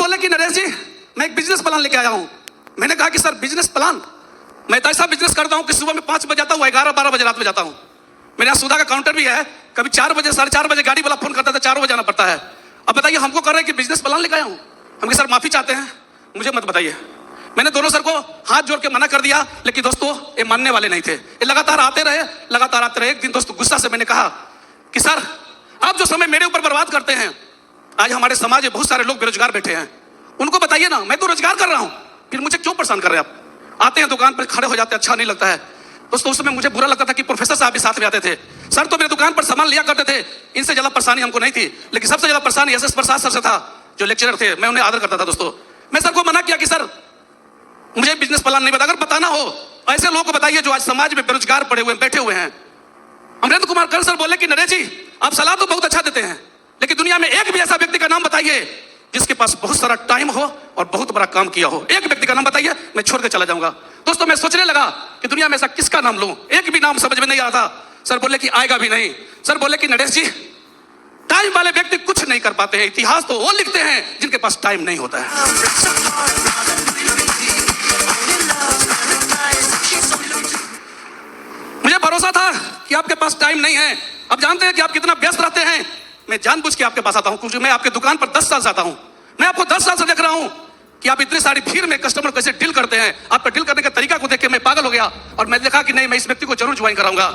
बोले कि नरेश जी मैं एक बिजनेस प्लान लेके आया हूं। मैंने कहा कि सर बिजनेस प्लान, मैं तो ऐसा बिजनेस करता हूं कि सुबह में 5 बजे जाता हूं, 11-12 बजे रात में जाता हूं। मेरे यहाँ सुधा का काउंटर भी है, कभी 4 बजे 4:30 बजे गाड़ी वाला फोन करता था, 4 बजे आना पड़ता है। अब बताइए हमको कर रहे हैं कि बिजनेस प्लान लेके आया हूं। हम कहे सर माफी चाहते हैं, मुझे मत बताइए। मैंने दोनों सर को हाथ जोड़ के मना कर दिया, लेकिन दोस्तों ये मानने वाले नहीं थे। ये लगातार आते रहे, लगातार आते रहे। एक दिन दोस्तों गुस्सा से मैंने कहा कि सर आप जो समय मेरे ऊपर बर्बाद करते हैं, आज हमारे समाज में बहुत सारे लोग बेरोजगार बैठे हैं, उनको बताइए ना, मैं तो रोजगार कर रहा हूं, फिर मुझे क्यों परेशान कर रहे हैं आप? आते हैं दुकान पर खड़े हो जाते हैं, अच्छा नहीं लगता है। दोस्तों उस समय मुझे बुरा लगता था कि प्रोफेसर साहब भी साथ में आते थे। सर तो मेरे दुकान पर सामान लिया करते थे, इनसे ज्यादा परेशानी हमको नहीं थी। लेकिन सबसे ज्यादा परेशानी एस प्रसाद सर से था, जो लेक्चरर थे। मैं उन्हें आदर करता था। दोस्तों मैं सर को मना किया कि सर मुझे बिजनेस प्लान नहीं पता, अगर बताना हो ऐसे लोगों को बताइए जो आज समाज में बेरोजगार पड़े हुए बैठे हुए हैं। अमरेंद्र कुमार कर सर बोले कि नरेश जी आप सलाह तो बहुत अच्छा देते हैं, लेकिन दुनिया में एक भी ऐसा व्यक्ति का नाम बताइए जिसके पास बहुत सारा टाइम हो और बहुत बड़ा काम किया हो। एक व्यक्ति का नाम बताइए, मैं छोड़ के चला जाऊंगा। दोस्तों मैं सोचने लगा कि दुनिया में ऐसा किसका नाम लूं, एक भी नाम समझ में नहीं आ रहा था। सर बोले कि आएगा भी नहीं। सर बोले कि नरेश जी टाइम वाले व्यक्ति कुछ नहीं कर पाते हैं, इतिहास तो वो लिखते हैं जिनके पास टाइम नहीं होता है। मुझे भरोसा था कि आपके पास टाइम नहीं है। अब जानते हैं कि आप कितना व्यस्त रहते हैं। मैं जानबूझ के आपके पास आता हूं क्योंकि मैं आपके दुकान पर 10 साल से आता हूं। मैं आपको 10 साल से देख रहा हूं कि आप इतनी सारी भीड़ में कस्टमर कैसे डील करते हैं। आपका डील करने का तरीका को देख के मैं पागल हो गया और मैं देखा कि नहीं, मैं इस व्यक्ति को जरूर ज्वाइन कराऊंगा।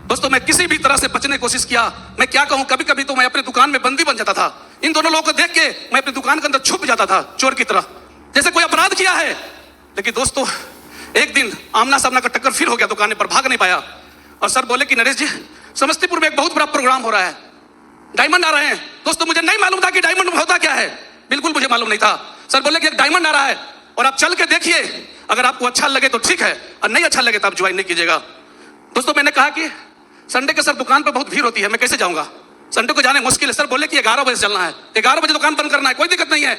दोस्तों मैं किसी भी तरह से बचने की कोशिश किया। मैं क्या कहूं, कभी कभी तो मैं अपने दुकान में बंदी बन जाता था। इन दोनों लोगों को देख के मैं अपनी दुकान के अंदर छुप जाता था चोर की तरह, जैसे कोई अपराध किया है। लेकिन दोस्तों एक दिन आमना सामना का टक्कर फिर हो गया, दुकान पर भाग नहीं पाया। और सर बोले कि नरेश जी समस्तीपुर में एक बहुत बड़ा प्रोग्राम हो रहा है, डायमंड आ रहे हैं। दोस्तों मुझे नहीं मालूम था कि डायमंड होता क्या है, बिल्कुल मुझे मालूम नहीं था। सर बोले कि एक डायमंड आ रहा है और आप चल के देखिए, अगर आपको अच्छा लगे तो ठीक है और नहीं अच्छा लगे तो आप ज्वाइन नहीं कीजिएगा। दोस्तों मैंने कहा कि संडे के सर दुकान पर बहुत भीड़ होती है, मैं कैसे जाऊंगा, संडे को जाने मुश्किल है। सर बोले कि 11 बजे चलना है, 11 बजे दुकान बंद करना है, कोई दिक्कत नहीं है।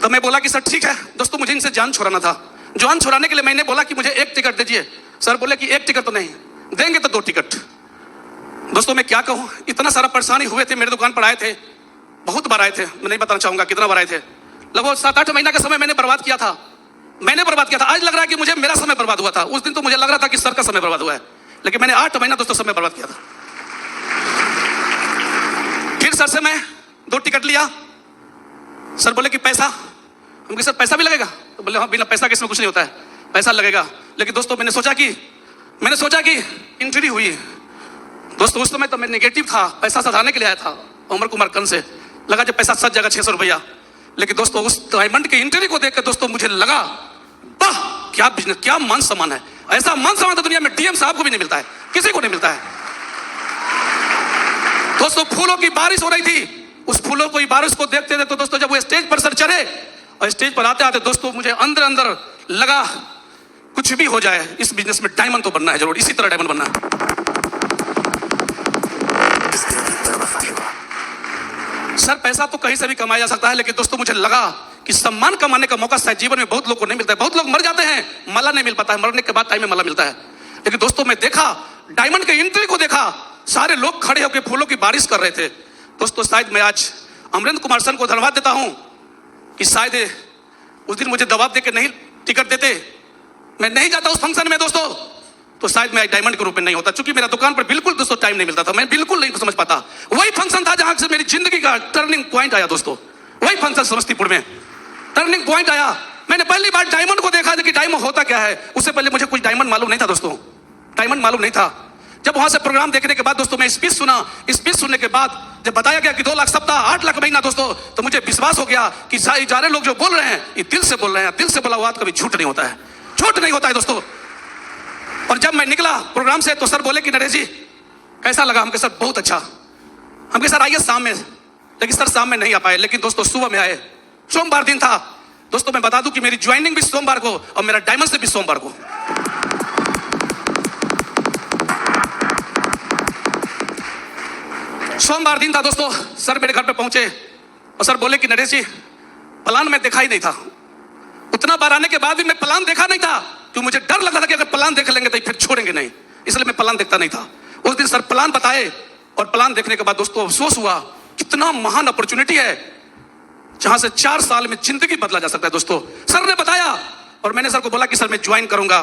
तो मैं बोला कि सर ठीक है। दोस्तों मुझे इनसे जान छुड़ाना था। जान छुड़ाने के लिए मैंने बोला कि मुझे एक टिकट दीजिए। सर बोले कि एक टिकट तो नहीं देंगे तो 2 टिकट। दोस्तों मैं क्या कहूं, इतना सारा परेशानी हुए थे। मेरे दुकान पर आए थे, बहुत बार आए थे, मैं नहीं बताना चाहूंगा कितना बार आए थे। लगभग 7-8 महीना का समय मैंने बर्बाद किया था। आज लग रहा है कि मुझे मेरा समय बर्बाद हुआ था। उस दिन तो मुझे लग रहा था कि सर का समय बर्बाद हुआ है, लेकिन मैंने 8 महीना दोस्तों समय बर्बाद किया था। फिर सर से मैं 2 टिकट लिया। सर बोले कि पैसा, हम कहे सर पैसा भी लगेगा? तो बोले हाँ, बिना पैसा के इसमें कुछ नहीं होता है, पैसा लगेगा। लेकिन दोस्तों मैंने सोचा कि इंटरव्यू हुई। दोस्तों उस समय तो मैं नेगेटिव था, पैसा सधाने के लिए आया था अमर कुमार कन से। लगा जब पैसा सच जाएगा 600 रुपया। लेकिन दोस्तों उस डायमंड के इंटरव्यू को देखकर दोस्तों मुझे लगा वाह क्या बिजनेस, क्या मान सम्मान है। ऐसा मान सम्मान तो दुनिया में डीएम साहब को भी नहीं मिलता है, किसी को नहीं मिलता है। दोस्तों फूलों की बारिश हो रही थी। उस फूलों की बारिश को देखते थे तो दोस्तों जब वो स्टेज पर सर चढ़े और स्टेज पर आते आते दोस्तों मुझे अंदर लगा कुछ भी हो जाए इस बिजनेस में डायमंड तो बनना है जरूर, इसी तरह डायमंड बनना है। सर पैसा तो कहीं से भी कमाया जा सकता है, लेकिन दोस्तों मुझे लगा कि सम्मान कमाने का मौका शायद जीवन में बहुत लोगों को नहीं मिलता है। बहुत लोग मर जाते हैं, मला नहीं मिल पाता है, मरने के बाद टाइम में मला मिलता है। लेकिन दोस्तों मैं देखा डायमंड के इंटरव्यू को देखा, सारे लोग खड़े होकर फूलों की बारिश कर रहे थे। दोस्तों शायद मैं आज अमरेंद्र कुमार सर को धन्यवाद देता हूं कि शायद उस दिन मुझे दबाव देकर नहीं टिकट देते, मैं नहीं जाता उस फंक्शन में दोस्तों, तो शायद मैं डायमंड के रूप में नहीं होता। क्योंकि मेरा दुकान पर बिल्कुल दोस्तों टाइम नहीं मिलता था, मैं बिल्कुल नहीं समझ पाता। वही फंक्शन था जहां से मेरी जिंदगी का टर्निंग पॉइंट आया दोस्तों, वही फंक्शन समस्तीपुर में टर्निंग पॉइंट आया। मैंने पहली बार डायमंड को देखा था कि डायमंड होता क्या है। उससे पहले मुझे कुछ डायमंड मालूम नहीं था दोस्तों, डायमंड मालूम नहीं था। जब वहां से प्रोग्राम देखने के बाद दोस्तों मैं स्पीच सुना, स्पीच सुनने के बाद जब बताया गया कि 2 लाख सप्ताह 8 लाख महीना दोस्तों, तो मुझे विश्वास हो गया कि सारे लोग जो बोल रहे हैं ये दिल से बोल रहे हैं। दिल से बोला हुआ कभी झूठ नहीं होता है, झूठ नहीं होता है दोस्तों। और जब मैं निकला प्रोग्राम से तो सर बोले कि नरेश जी कैसा लगा? हम कहे सर बहुत अच्छा। हम कहे सर आइए शाम में, लेकिन सर शाम में नहीं आ पाए। लेकिन दोस्तों सुबह में आए, सोमवार दिन था दोस्तों। मैं बता दूं कि मेरी ज्वाइनिंग भी सोमवार को और मेरा डायमंड से भी सोमवार को। सोमवार दिन था दोस्तों। सर मेरे घर पे पहुंचे और सर बोले कि नरेश जी प्लान में देखा ही नहीं था। उतना बार आने के बाद भी मैं प्लान देखा नहीं था, क्योंकि मुझे डर लगता था कि अगर प्लान देख लेंगे तो फिर छोड़ेंगे नहीं, इसलिए मैं प्लान देखता नहीं था। उस दिन सर प्लान बताए और प्लान देखने के बाद दोस्तों अफसोस हुआ, कितना महान अपॉर्चुनिटी है। जहां से 4 साल में जिंदगी बदला जा सकता है। दोस्तों सर ने बताया और मैंने सर को बोला कि सर मैं ज्वाइन करूंगा,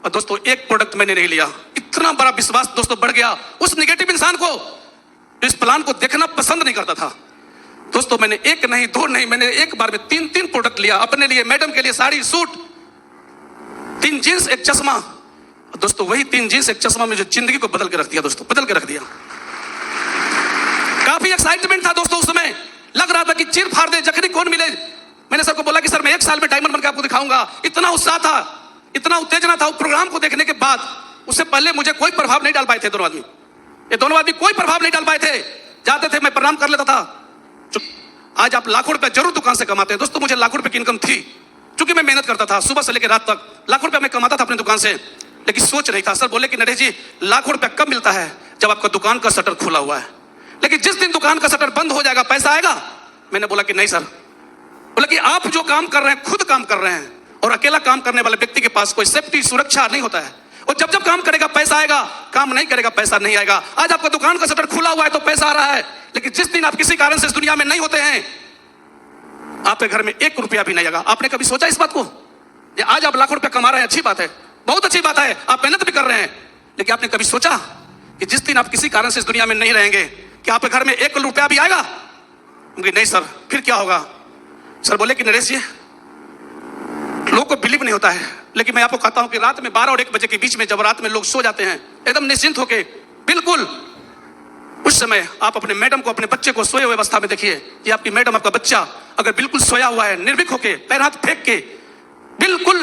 और दोस्तों एक प्रोडक्ट मैंने नहीं लिया। इतना बड़ा विश्वास दोस्तों बढ़ गया उस नेगेटिव इंसान को जो इस प्लान को देखना पसंद नहीं करता था। दोस्तों मैंने एक नहीं, दो नहीं, मैंने एक बार में 3 प्रोडक्ट लिया अपने लिए, मैडम के लिए साड़ी, सूट, 3 जींस, एक चश्मा। दोस्तों वही 3 जींस, एक चश्मा में जो जिंदगी को बदल के रख दिया, दोस्तों बदल के रख दिया। काफी एक्साइटमेंट था दोस्तों उस समय, लग रहा था कि चीर फाड़ दे, जखनी कौन मिले। मैंने सर को बोला कि सर मैं 1 साल में डायमंड बनकर आपको दिखाऊंगा। इतना उत्साह था, इतना उत्तेजना था उस प्रोग्राम को देखने के बाद। उससे पहले मुझे कोई प्रभाव नहीं डाल पाए थे दोनों आदमी, ये दोनों आदमी कोई प्रभाव नहीं डाल पाए थे। जाते थे मैं प्रणाम कर लेता था। आज आप लाखों रुपए जरूर दुकान से कमाते हैं दोस्तों, मुझे लाखों रुपए की इनकम थी क्योंकि मैं मेहनत करता था सुबह से लेकर रात तक। लाखों रुपए मैं कमाता था अपनी दुकान से, लेकिन सोच नहीं था। सर बोले कि नरेश जी लाखों रुपए कब मिलता है? जब आपका दुकान का शटर खुला हुआ है, लेकिन जिस दिन दुकान का शटर बंद हो जाएगा पैसा आएगा। मैंने बोला कि नहीं सर। बोला कि आप जो काम कर रहे हैं खुद काम कर रहे हैं, और अकेला काम करने वाले व्यक्ति के पास कोई सेफ्टी सुरक्षा नहीं होता है। और जब जब काम करेगा पैसा आएगा, काम नहीं करेगा पैसा नहीं आएगा। आज आपका दुकान का शटर खुला हुआ है तो पैसा आ रहा है, लेकिन जिस दिन आप किसी कारण से इस दुनिया में नहीं होते हैं, आपके घर में 1 रुपया भी नहीं आएगा। आपने कभी सोचा इस बात को? ये आज आप लाखों रुपया कमा रहे हैं, अच्छी बात है, बहुत अच्छी बात है, आप मेहनत भी कर रहे हैं, लेकिन आपने कभी सोचा कि जिस दिन आप किसी कारण से इस दुनिया में नहीं रहेंगे, कि आपके घर में 1 रुपया भी आएगा? नहीं सर, फिर क्या होगा? सर बोले कि नरेश जी लोगों को बिलीव नहीं होता है, लेकिन मैं आपको कहता हूं कि रात में 12 और 1 बजे के बीच में जब रात में लोग सो जाते हैं एकदम निश्चिंत होके, बिल्कुल उस समय आप अपने मैडम को, अपने बच्चे को सोए हुए अवस्था में देखिए। ये आपकी मैडम, आपका बच्चा अगर बिल्कुल सोया हुआ है, निर्भीक होके, पैर हाथ फेंक के, बिल्कुल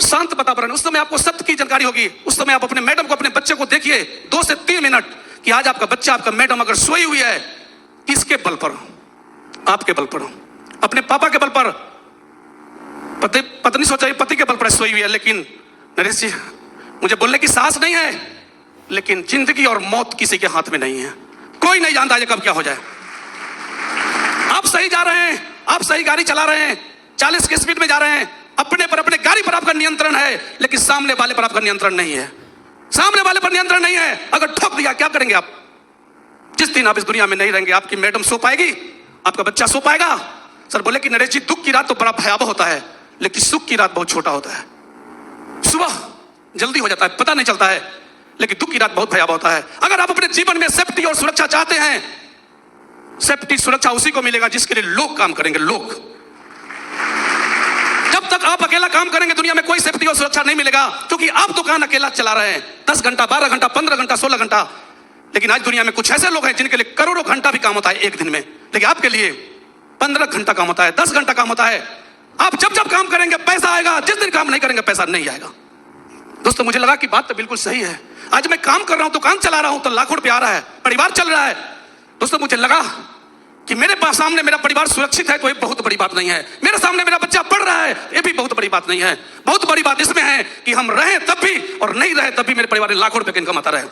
शांत वातावरण, उस समय आपको सत्य की जानकारी होगी। उस समय आप अपने मैडम को, अपने बच्चे को देखिए 2 से 3 मिनट कि आज आपका बच्चा, आपका मैडम अगर सोई हुई है, किसके बल पर? आपके बल पर, अपने पापा के बल पर। पत्नी सोचा पति के बल पर सोई हुई है, लेकिन नरेश जी मुझे बोलने की साहस नहीं है, लेकिन जिंदगी और मौत किसी के हाथ में नहीं है। कोई नहीं जानता ये कब क्या हो जाए। आप सही जा रहे हैं, आप सही गाड़ी चला रहे हैं, 40 की स्पीड में जा रहे हैं, अपने पर, अपने गाड़ी पर आपका नियंत्रण है, लेकिन सामने वाले पर आपका नियंत्रण नहीं है। सामने वाले पर नियंत्रण नहीं है, अगर ठोक दिया क्या करेंगे आप? जिस दिन आप इस दुनिया में नहीं रहेंगे, आपकी मैडम सो पाएगी, आपका बच्चा सो पाएगा। सर बोले कि नरेश जी दुख की रात तो बड़ा भयावह होता है, लेकिन सुख की रात बहुत छोटा होता है। सुबह जल्दी हो जाता है, पता नहीं चलता है, लेकिन दुख की रात बहुत भयावह होता है। अगर आप अपने जीवन में सेफ्टी और सुरक्षा चाहते हैं, सेफ्टी सुरक्षा उसी को मिलेगा जिसके लिए लोग काम करेंगे। लोग, जब तक आप अकेला काम करेंगे दुनिया में कोई सेफ्टी और सुरक्षा नहीं मिलेगा, क्योंकि आप दुकान अकेला चला रहे हैं 10 घंटा, 12 घंटा, 15 घंटा, 16 घंटा। लेकिन आज दुनिया में कुछ ऐसे लोग हैं जिनके लिए करोड़ों घंटा भी काम होता है एक दिन में, लेकिन आपके लिए 15 घंटा काम होता है, 10 घंटा काम होता है। आप जब जब काम करेंगे पैसा आएगा, जिस दिन काम नहीं करेंगे पैसा नहीं आएगा। दोस्तों मुझे लगा कि बात तो बिल्कुल सही है। आज मैं काम कर रहा हूं, दुकान चला रहा हूं, तो लाखों रुपया आ रहा है, परिवार चल रहा है। दोस्तों मुझे लगा कि मेरे पास सामने मेरा परिवार सुरक्षित है तो ये बहुत बड़ी बात नहीं है। मेरे सामने मेरा बच्चा पढ़ रहा है, ये भी बहुत बड़ी बात नहीं है। बहुत बड़ी बात इसमें है कि हम रहे तब भी और नहीं रहे तब भी मेरे परिवार में लाखों रुपए का इनकम आता रहे।